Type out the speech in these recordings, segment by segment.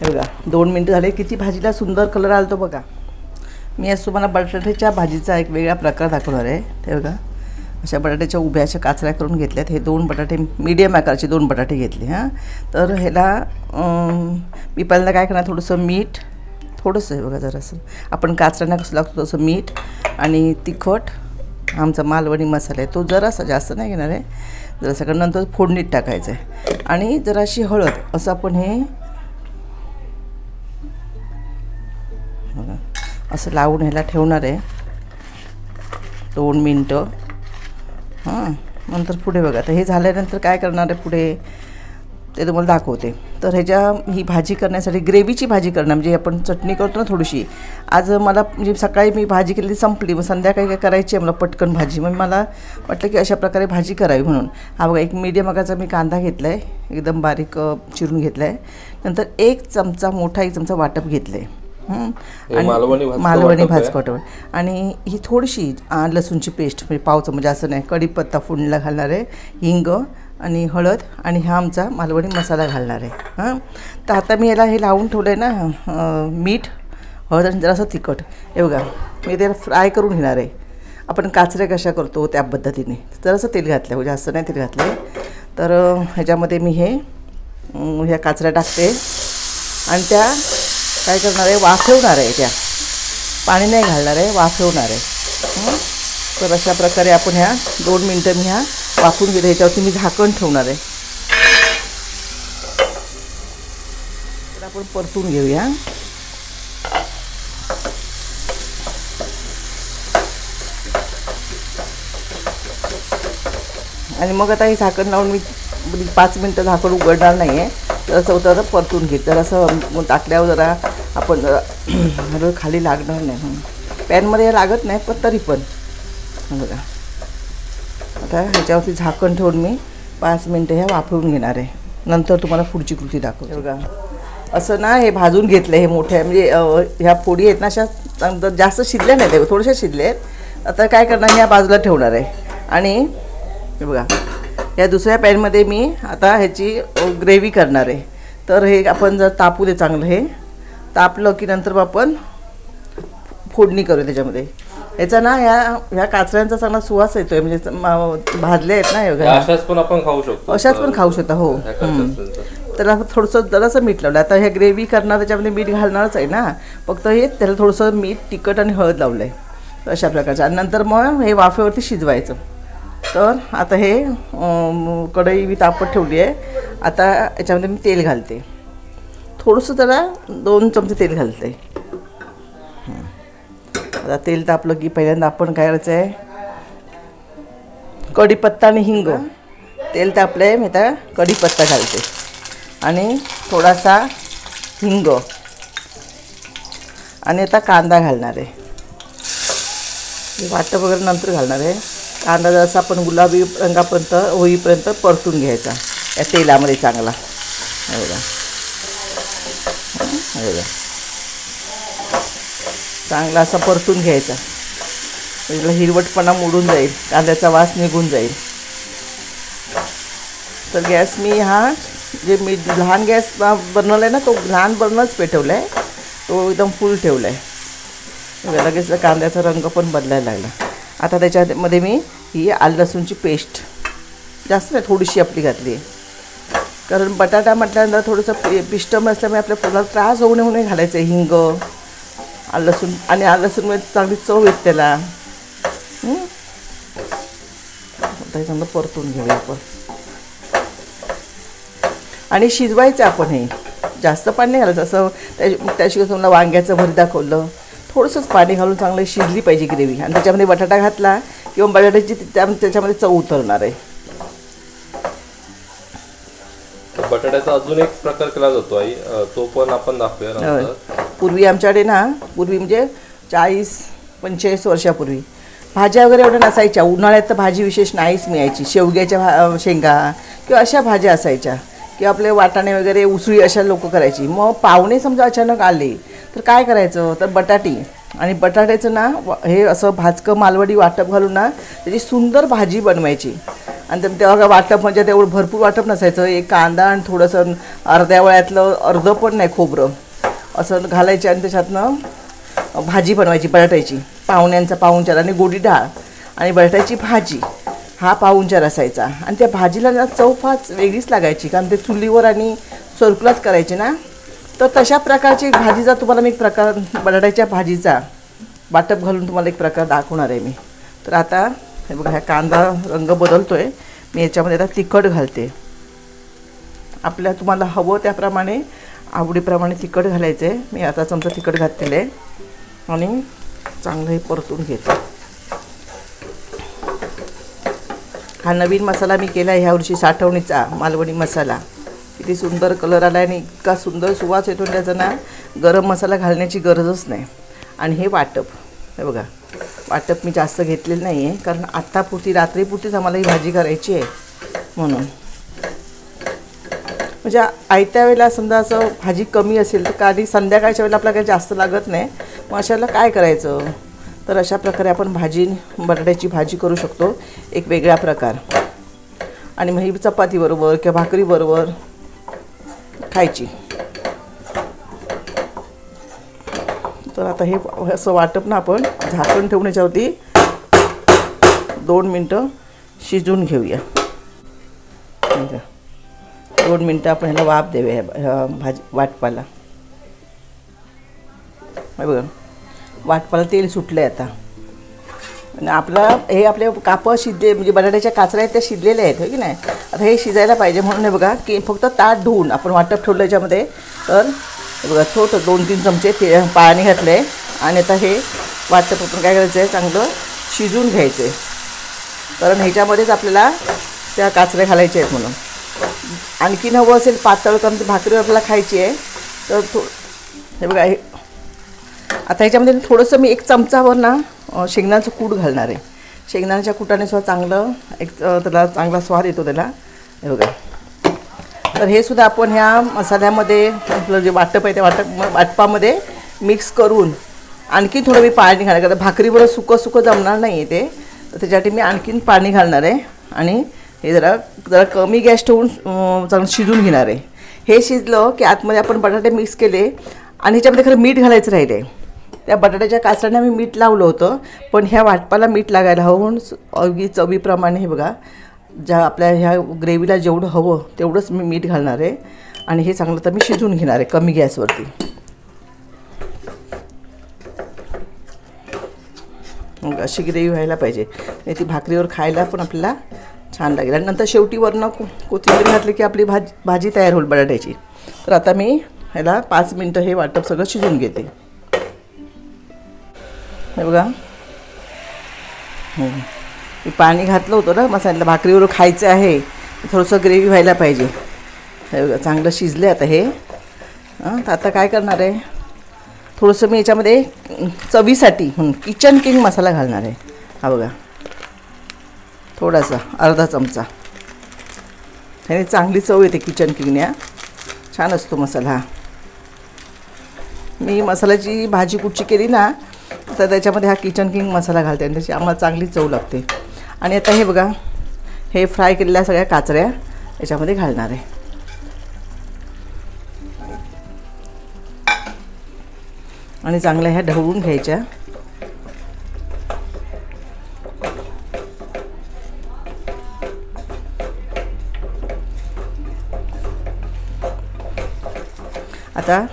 हे बघा 2 मिनटं झाले, किती भाजीला सुंदर कलर आलतो बघा। मी आज तुम्हाला बटाट्याच्या भाजीचा एक वेगळा प्रकार दाखवणार आहे। ते बघा अशा बटाट्याच्या उभ्या अशा काचऱ्या करून घेतल्यात। हे 2 बटाटे मीडियम आकाराचे 2 बटाटे घेतले हां। तर ह्याला मी पहिल्यांदा काय करणार, थोडंसं मीठ, थोडंसं हे बघा जरासं आपण काचऱ्यांना कसं लागतो तसं मीठ आणि तिखट, आमचा मालवणी मसाला आहे तो जरासा, जास्त नाही घेणार आहे, जरासं कारण नंतर फोडणीत टाकायचं आहे। आणि जराशी हळद, असं आपण हे बघा असं लावून ह्याला ठेवणार आहे 2 मिनटं हां। नंतर पुढे बघा, तर हे झाल्यानंतर काय करणार आहे पुढे ते तुम्हाला दाखवते। तर ही भाजी करण्यासाठी ग्रेव्हीची भाजी करणार, म्हणजे आपण चटणी करतो ना थोडीशी। आज मला म्हणजे सकाळी मी भाजी केली संपली, मग संध्याकाळी काय करायची आहे मला पटकन भाजी, मग मला वाटलं की अशा प्रकारे भाजी करावी म्हणून। हा बघा एक मीडियम आकाराचा मी कांदा घेतला आहे, एकदम बारीक चिरून घेतला आहे। नंतर 1 चमचा मोठा 1 चमचा वाटप घेतलं आहे आणि मालवणी भाजकट, आणि ही थोडीशी लसूणची पेस्ट, म्हणजे पाव चमचा असं नाही, कढीपत्ता फोडणीला घालणार आहे, हिंग आणि हळद, आणि हा आमचा मालवणी मसाला घालणार आहे हां। तर आता मी याला हे लावून ठेवलं आहे ना, मीठ, हळद आणि जरासं तिखट। हे बघा मी त्याला फ्राय करून घेणार आहे, आपण काचऱ्या कशा करतो त्या पद्धतीने। जरासं तेल घातलं, जास्त नाही तेल घातलं आहे। तर ह्याच्यामध्ये मी ह्या काचऱ्या टाकते आणि त्या काय करणार आहे, वाफवणार आहे, त्या पाणी नाही घालणार आहे, वाफवणार आहे। तर अशा प्रकारे आपण ह्या 2 मिनटं मी वाफवून घेते, ह्याच्यावरती मी झाकण ठेवणार आहे। तर आपण परतून घेऊया। आणि मग आता हे झाकण लावून मी 5 मिनटं झाकण उघडणार नाही आहे, जरासं तर परतून घेत, जरासं टाकल्यावर जरा आपण जरा खाली लागणार नाही, पॅनमध्ये लागत नाही पण तरी पण बघा। आता ह्याच्यावरती झाकण ठेवून मी 5 मिनटं ह्या वाफवून घेणार आहे, नंतर तुम्हाला पुढची कृती दाखवते। बघा असं ना हे भाजून घेतलं, हे मोठ्या म्हणजे ह्या फोडी आहेत ना अशा जास्त शिजल्या नाही, ते थोड्याशा शिजले आहेत। आता काय करणार, ह्या बाजूला ठेवणार आहे आणि हे बघा या दुसऱ्या पॅनमध्ये मी आता ह्याची ग्रेव्ही करणार आहे। तर हे आपण जर तापू दे चांगलं, हे तापलं की नंतर आपण फोडणी करू त्याच्यामध्ये। याचा ना ह्या काचऱ्यांचा चांगला सुवास येतोय, म्हणजे भाजले आहेत ना हे बघा, अशाच पण आपण खाऊ शकतो, अशाच पण खाऊ शकता हो। त्याला थोडंसं जरासं मीठ लावलं, आता ह्या ग्रेव्ही करणार त्याच्यामध्ये मीठ घालणारच आहे ना, फक्त हे त्याला थोडंसं मीठ, तिखट आणि हळद लावलं आहे अशा प्रकारचं। आणि नंतर मग हे वाफेवरती शिजवायचं। तर आता हे कढई मी तापत ठेवली आहे, आता याच्यामध्ये मी तेल घालते, थोडंसं जरा 2 चमचे तेल घालते। आता तेल तापलं की पहिल्यांदा आपण काय करायचं आहे, कढीपत्ता आणि हिंग, तेल तापलं आहे मी आता कढीपत्ता घालते आणि थोडासा हिंग, आणि आता कांदा घालणार आहे, वाटप वगैरे नंतर घालणार आहे। कांदा जसा आपण गुलाबी रंगापर्यंत होईपर्यंत परतून घ्यायचा या तेलामध्ये चांगला, बघा चांगला असा परतून घ्यायचा, त्याला हिरवटपणा मोडून जाईल, कांद्याचा वास निघून जाईल। तर गॅस मी जे मी लहान गॅस बनवला आहे ना, तो लहान बर्नरच पेटवला आहे, तो एकदम फुल ठेवला आहे। लगेच कांद्याचा रंग पण बदलायला लागला। आता त्याच्यामध्ये मी ही आलं लसूणची पेस्ट, जास्त नाही थोडीशी आपली घातली आहे, कारण बटाटा म्हटल्यानंतर थोडंसं पिष्टम असल्यामुळे आपल्या पोटाला त्रास होऊ नये म्हणून घालायचं आहे हिंग, आलं लसूण, आणि आलं लसूणमुळे चांगली चव येते त्याला। आता हे चांगलं परतून घेऊया आपण आणि शिजवायचं आपण, हे जास्त पाणी नाही घालायचं, असं त्याशिवाय तुम्हाला वांग्याचं भरीत दाखवलं, थोडंसंच पाणी घालून चांगलं शिजली पाहिजे ग्रेव्ही, आणि त्याच्यामध्ये बटाटा घातला किंवा बटाट्याची त्याच्यामध्ये चव उतरणार आहे। बटाट्याचा अजून एक प्रकार केला जातो आई, तो पण आपण दाखवूया। पूर्वी आमच्याकडे ना, पूर्वी म्हणजे 40-45 वर्षापूर्वी भाज्या वगैरे एवढ्या नसायच्या, उन्हाळ्यात तर भाजी विशेष नाहीच मिळायची, शेवग्याच्या शेंगा किंवा अशा भाज्या असायच्या, किंवा आपले वाटाणे वगैरे उसळी अशा लोक करायची। मग पाहुणे समजा अचानक आले तर काय करायचं, तर बटाटी आणि बटाट्याचं ना हे असं भाजकं मालवणी वाटप घालून ना त्याची सुंदर भाजी बनवायची, आणि तेव्हा वाटप म्हणजे तेवढं भरपूर वाटप नसायचं. एक कांदा आणि थोडंसं अर्ध्या वळ्यातलं अर्धं पण नाही खोबरं असं घालायचे आणि त्याच्यातनं भाजी बनवायची बटाट्याची, पाहुण्यांचा पाहुणचार आणि गोडी डाळ आणि बटाट्याची भाजी हा पाहुणचार असायचा. आणि त्या भाजीला ना चव फार वेगळीच लागायची, कारण ते चुलीवर आणि सर्कुलाच करायचे ना. तर तशा प्रकारची भाजीचा तुम्हाला मी एक प्रकार बटाट्याच्या भाजीचा वाटप घालून तुम्हाला एक प्रकार दाखवणार आहे मी. तर आता हे बघा, ह्या कांदा रंग बदलतो आहे. मी याच्यामध्ये आता तिखट घालते. आपल्या तुम्हाला हवं त्याप्रमाणे आवडीप्रमाणे तिखट घालायचं आहे. मी आता चमचा तिखट घातलेलं आहे आणि चांगलं हे परतून घेते. हा नवीन मसाला मी केला आहे ह्यावर्षी, साठवणीचा मालवणी मसाला. किती सुंदर कलर आला आहे आणि इतका सुंदर सुवास येतो त्याचा ना, गरम मसाला घालण्याची गरजच नाही. आणि हे वाटप, हे बघा, वाटप मी जास्त घेतलेलं नाही आहे, कारण आत्तापुरती रात्रीपुरतीच आम्हाला ही भाजी करायची आहे म्हणून. म्हणजे आयत्या वेळेला समजा असं भाजी कमी असेल तर कधी संध्याकाळच्या वेळेला आपल्याला काही जास्त लागत नाही, मग अशाला काय करायचं. तर अशा प्रकारे आपण बटाट्याची भाजी करू शकतो, एक वेगळा प्रकार. आणि मग ही चपातीबरोबर किंवा भाकरीबरोबर खायची. तर आता हे असं वाटप ना आपण झाकण ठेवून याच्यावरती 2 मिनटं शिजवून घेऊया. 2 मिनटं आपण ह्याला वाफ देऊया ह्या भाजी वाटपाला. बघा, वाटपाला तेल सुटलं आहे आता. आणि हे आपले कापं शिजले, म्हणजे बटाट्याच्या काचऱ्या आहेत त्या शिजलेल्या आहेत, हो की नाही. आता हे शिजायला पाहिजे म्हणून हे बघा की फक्त ताट धुवून आपण वाटप ठेवलं याच्यामध्ये. तर हे बघा, थोडं 2-3 चमचे पाणी घातलं आहे. आणि आता हे वाटप आपण काय करायचं आहे, चांगलं शिजवून घ्यायचं आहे, कारण ह्याच्यामध्येच आपल्याला त्या काचऱ्या घालायच्या आहेत म्हणून. आणखीन हवं असेल पातळ, कारण ती भाकरी आपल्याला खायची आहे. तर हे बघा, हे आता ह्याच्यामध्ये थोडंसं मी 1 चमचावर ना शेंगदाण्याचं कूट घालणार आहे. शेंगदाण्याच्या कुटाने सुद्धा चांगलं त्याला चांगला स्वाद येतो त्याला. हे बघा, तर हे सुद्धा आपण ह्या मसाल्यामध्ये आपलं जे वाटप आहे त्या वाटपामध्ये मिक्स करून आणखी थोडं मी पाणी घालणार, कारण भाकरीबरोबर सुकं जमणार नाही आहे ते. तर त्याच्यासाठी मी आणखीन पाणी घालणार आहे आणि हे जरा कमी गॅस ठेवून चांगलं शिजून घेणार आहे. हे शिजलं की आतमध्ये आपण बटाटे मिक्स केले आणि ह्याच्यामध्ये खरं मीठ घालायचं राहिले. त्या बटाट्याच्या काचऱ्यांना मी मीठ लावलं होतं, पण ह्या वाटपाला मीठ लागायला हवं म्हणून अगदी चवीप्रमाणे हे बघा, ज्या आपल्या ह्या ग्रेव्हीला जेवढं हवं तेवढंच मी मीठ घालणार आहे. आणि हे चांगलं तर मी शिजवून घेणार आहे कमी गॅसवरती. मग अशी ग्रेव्ही व्हायला पाहिजे, नाही ती भाकरीवर खायला पण आपल्याला छान लागेल. आणि नंतर शेवटी वरनं कोथिंबीर घातली की आपली भाजी तयार होईल बटाट्याची. तर आता मी ह्याला 5 मिनटं हे वाटप सगळं शिजवून घेते. हे बघा, मी पाणी घातलं होतं ना मसाल्याला, भाकरीवर खायचं आहे, थोडंसं ग्रेव्ही व्हायला पाहिजे. हे बघा, चांगलं शिजलं आता हे. तर आता काय करणार आहे, थोडंसं मी याच्यामध्ये चवीसाठी किचन किंग मसाला घालणार आहे. हा बघा, थोडासा अर्धा चमचा. ह्याने चांगली चव येते किचन किंगने, छान असतो मसाला हा. मी मसाल्याची भाजी कुठची केली ना तर त्याच्यामध्ये हा किचन किंग मसाला घालते आणि त्याची आम्हाला चांगली चव लागते. आणि आता हे बघा, हे फ्राय केलेल्या सगळ्या काचऱ्या याच्यामध्ये घालणार आहे. आणि चांगल्या ह्या ढवळून घ्यायच्या. आता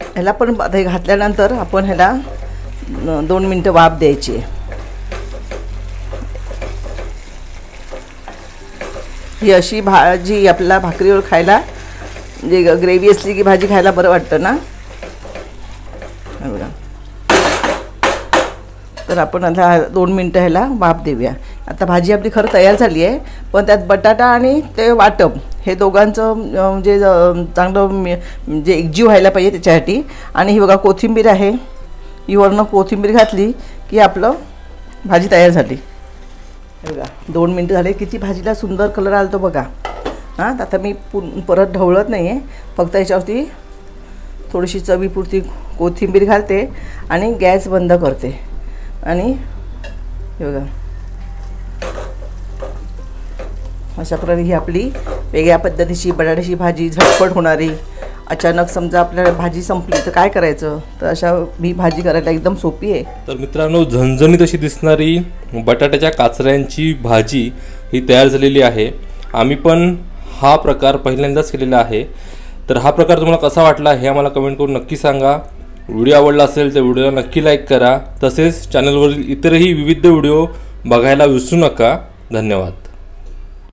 ह्याला पण हे घातल्यानंतर आपण ह्याला 2 मिनटं वाफ द्यायची. ही अशी भाजी आपल्याला भाकरीवर खायला, म्हणजे ग्रेव्ही असली की भाजी खायला बरं वाटतं ना. बघा, तर आपण आता 2 मिनटं ह्याला वाफ देऊया. आता भाजी आपली खरं तयार झाली आहे, पण त्यात बटाटा आणि ते वाटप हे दोघांचं म्हणजे चांगलं म्हणजे एकजीव व्हायला पाहिजे त्याच्यासाठी. आणि ही बघा कोथिंबीर आहे, ही वरनं कोथिंबीर घातली की आपलं भाजी तयार झाली. हे बघा, 2 मिनटं झाले, किती भाजीला सुंदर कलर आला तो बघा. हां, आता मी परत ढवळत नाही आहे, फक्त याच्यावरती थोडीशी चवीपुरती कोथिंबीर घालते आणि गॅस बंद करते. आणि हे बघा, अशा प्रकारे ही आपली वेगळ्या पद्धतीची बटाट्याची भाजी झटपट होणारी. अचानक समजा आपल्याला भाजी संपली तर काय करायचं, तर अशा ही भाजी करायला एकदम सोपी आहे. तर मित्रांनो, झणझणीत अशी दिसणारी बटाट्याच्या काचऱ्यांची भाजी ही तयार झालेली आहे. आम्ही पण हा प्रकार पहिल्यांदाच केलेला आहे. तर हा प्रकार तुम्हाला कसा वाटला हे आम्हाला कमेंट करून नक्की सांगा. व्हिडिओ आवडला असेल तर व्हिडिओला नक्की लाईक करा. तसेच चॅनलवरील इतरही विविध व्हिडिओ बघायला विसरू नका. धन्यवाद.